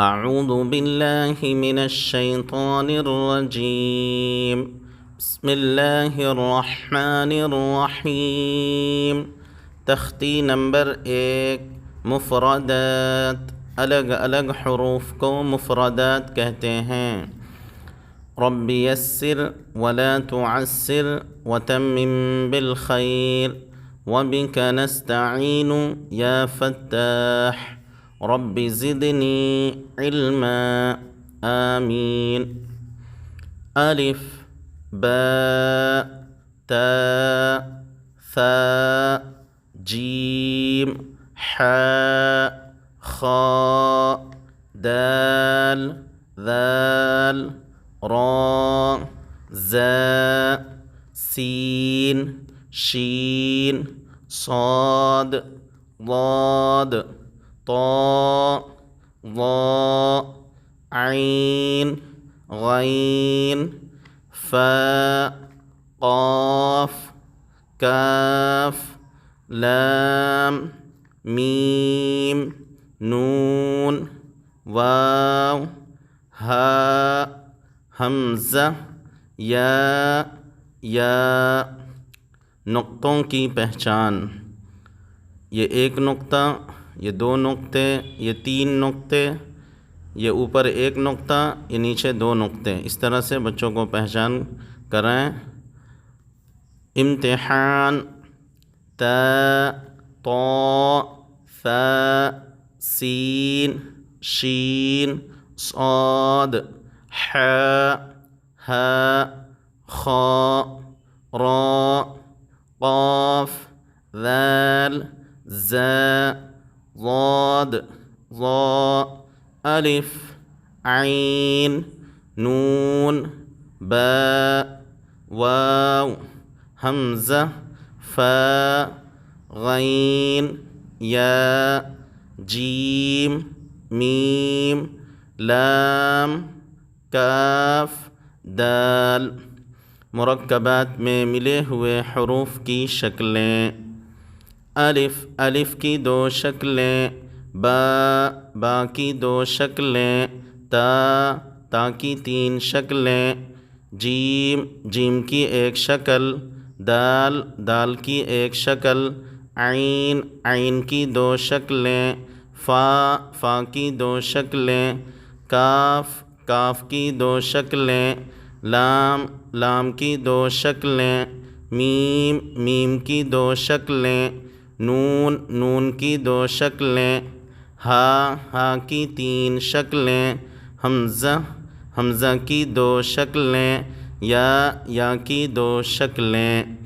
أعوذ بالله من الشيطان الرجيم بسم الله الرحمن الرحيم तख्ती नंबर 1 मुफ़रदात अलग अलग हरूफ को मुफ़रदात कहते हैं। रब्बि यस्सिर वला तुअस्सिर वतम्मिम बिल खैर वबिका नस्तईनु या फत्ताह रब्बि ज़िदनी इल्मा आमीन। अलिफ बा ता सा जीम हा खा दाल ذال را زا سين شين صاد ضاد طاء ظاء عين غين فاء قاف كاف لام ميم نون واو ها हमज़ा या नुक्तों की पहचान। ये एक नुक्ता, ये दो नुक्ते, ये तीन नुक्ते, ये ऊपर एक नुक्ता, ये नीचे दो नुक्ते। इस तरह से बच्चों को पहचान करें। इम्तिहान ता तो सा सीन शीन साद हा हा खा रा क़ाफ ज़ाल ज़ा ज़ाद ज़ा अलिफ ऐन नून बा वाव हमज़ा फ़ा गैन या जीम मीम लाम काफ दाल। मुरक्कबात में मिले हुए हरूफ की शक्लें। अलिफ अलिफ की दो शक्लें, बा की दो शक्लें, ता की तीन शक्लें, जीम जीम की एक शक्ल, दाल की एक शक्ल, ऐन की दो शक्लें, फ़ा की दो शक्लें, काफ की दो शक्लें, लाम की दो शक्लें, मीम की दो शक्लें, नून की दो शक्लें, हा की तीन शक्लें, हमज़ा की दो शक्लें, या की दो शक्लें।